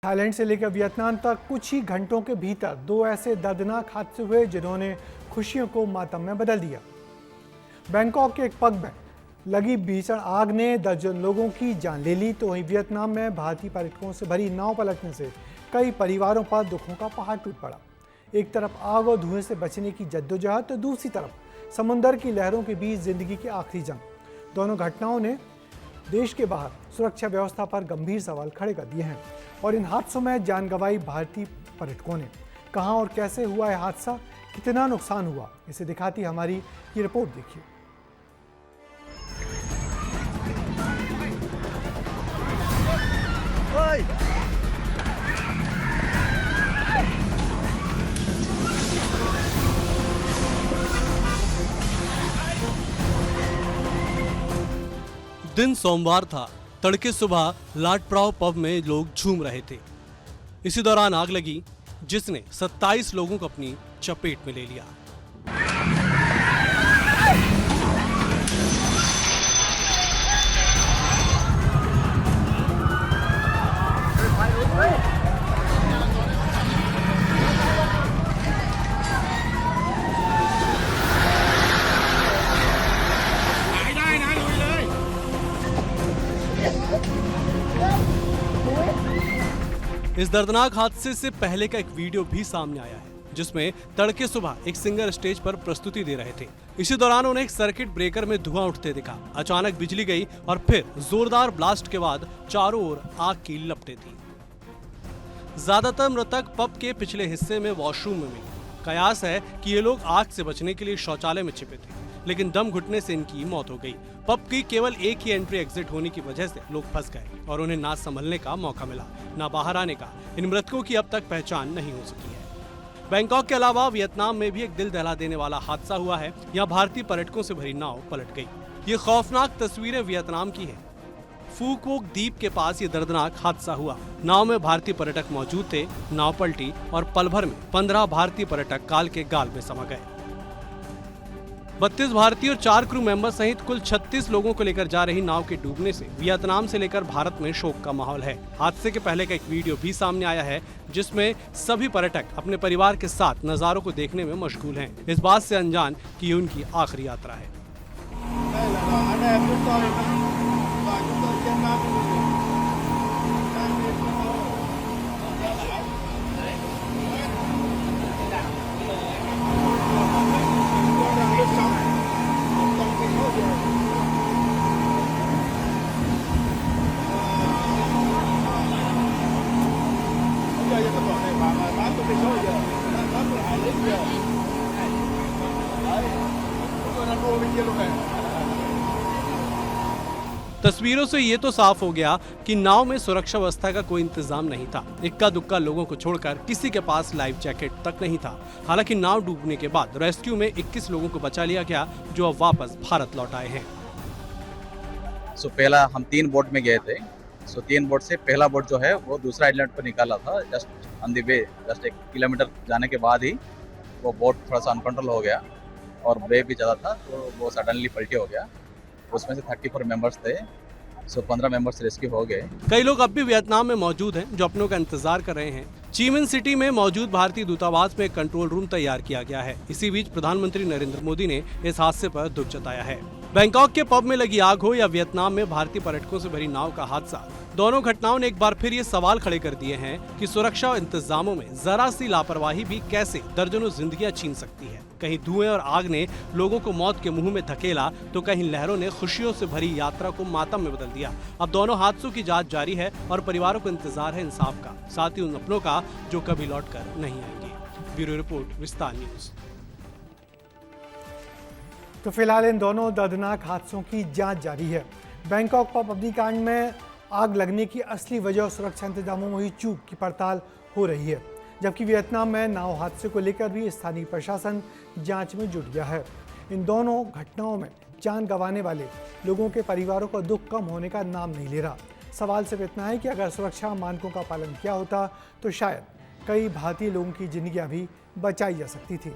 Thailand से लेकर Vietnam तक कुछ ही घंटों के भीतर दो ऐसे दर्दनाक हादसे हुए जिन्होंने खुशियों को मातम में बदल दिया। बैंकॉक के एक पब में लगी भीषण आग ने दर्जन लोगों की जान ले ली, तो वहीं वियतनाम में भारतीय पर्यटकों से भरी नाव पलटने से कई परिवारों पर दुखों का पहाड़ टूट पड़ा। एक तरफ आग और धुएं से बचने की जद्दोजहद, तो दूसरी तरफ समुद्र की लहरों के बीच जिंदगी की आखिरी जंग। दोनों घटनाओं ने देश के बाहर सुरक्षा व्यवस्था पर गंभीर सवाल खड़े कर दिए हैं और इन हादसों में जान गंवाई भारतीय पर्यटकों ने। कहां और कैसे हुआ है हादसा, कितना नुकसान हुआ, इसे दिखाती हमारी ये रिपोर्ट देखिए। दिन सोमवार था। तड़के सुबह लाटप्राव पब में लोग झूम रहे थे। इसी दौरान आग लगी जिसने 27 लोगों को अपनी चपेट में ले लिया। इस दर्दनाक हादसे से पहले का एक वीडियो भी सामने आया है जिसमें तड़के सुबह एक सिंगर स्टेज पर प्रस्तुति दे रहे थे। इसी दौरान उन्हें एक सर्किट ब्रेकर में धुआं उठते दिखा। अचानक बिजली गई और फिर जोरदार ब्लास्ट के बाद चारों ओर आग की लपटें थी। ज्यादातर मृतक पब के पिछले हिस्से में वॉशरूम में मिले। कयास है कि ये लोग आग से बचने के लिए शौचालय में छिपे थे, लेकिन दम घुटने से इनकी मौत हो गई। पब की केवल एक ही एंट्री एग्जिट होने की वजह से लोग फंस गए और उन्हें ना संभलने का मौका मिला, ना बाहर आने का। इन मृतकों की अब तक पहचान नहीं हो सकी है। बैंकॉक के अलावा वियतनाम में भी एक दिल दहला देने वाला हादसा हुआ है। यहाँ भारतीय पर्यटकों से भरी नाव पलट गई। ये खौफनाक तस्वीरें वियतनाम की हैं। फू कोक द्वीप के पास ये दर्दनाक हादसा हुआ। नाव में भारतीय पर्यटक मौजूद थे। नाव पलटी और पल भर में 15 भारतीय पर्यटक काल के गाल में समा गए। 32 भारतीय और 4 क्रू मेंबर सहित कुल 36 लोगों को लेकर जा रही नाव के डूबने से वियतनाम से लेकर भारत में शोक का माहौल है। हादसे के पहले का एक वीडियो भी सामने आया है जिसमें सभी पर्यटक अपने परिवार के साथ नजारों को देखने में मशगूल हैं, इस बात से अनजान कि ये उनकी आखिरी यात्रा है। तस्वीरों से ये तो साफ हो गया कि नाव में सुरक्षा व्यवस्था का कोई इंतजाम नहीं था। इक्का दुक्का लोगों को छोड़कर किसी के पास लाइफ जैकेट तक नहीं था। हालांकि नाव डूबने के बाद रेस्क्यू में 21 लोगों को बचा लिया गया जो अब वापस भारत लौट आए हैं। पहला हम 3 बोट में गए थे। 3 बोट से पहला बोट जो है वो दूसरा आइलैंड पर निकाला था। Just on the way, just 1 kilometre जाने के बाद ही वो बोट थोड़ा सा अनकंट्रोल हो गया और वेव भी ज़्यादा था, तो वो सडनली पलटी हो गया। उसमें से 34 मेंबर्स थे, 15 मेंबर्स रेस्क्यू हो गए। कई लोग अब भी वियतनाम में मौजूद हैं जो अपनों का इंतजार कर रहे हैं। चीमिन सिटी में मौजूद भारतीय दूतावास में एक कंट्रोल रूम तैयार किया गया है। इसी बीच प्रधानमंत्री नरेंद्र मोदी ने इस हादसे पर दुख जताया है। बैंकॉक के पब में लगी आग हो या वियतनाम में भारतीय पर्यटकों से भरी नाव का हादसा, दोनों घटनाओं ने एक बार फिर ये सवाल खड़े कर दिए हैं कि सुरक्षा इंतजामों में जरा सी लापरवाही भी कैसे दर्जनों जिंदगियां छीन सकती है। कहीं धुएं और आग ने लोगों को मौत के मुंह में धकेला, तो कहीं लहरों ने खुशियों से भरी यात्रा को मातम में बदल दिया। अब दोनों हादसों की जांच जारी है और परिवारों को इंतजार है इंसाफ का, साथ ही उन अपनों का जो कभी लौट कर नहीं आएंगे। ब्यूरो रिपोर्ट, विस्तार न्यूज। तो फिलहाल इन दोनों दर्दनाक हादसों की जांच जारी है। बैंकॉक पब अग्निकांड में आग लगने की असली वजह और सुरक्षा इंतजामों में हुई चूक की पड़ताल हो रही है, जबकि वियतनाम में नाव हादसे को लेकर भी स्थानीय प्रशासन जांच में जुट गया है। इन दोनों घटनाओं में जान गंवाने वाले लोगों के परिवारों का दुख कम होने का नाम नहीं ले रहा। सवाल सिर्फ इतना है कि अगर सुरक्षा मानकों का पालन किया होता तो शायद कई भारतीय लोगों की जिंदगियां भी बचाई जा सकती थी।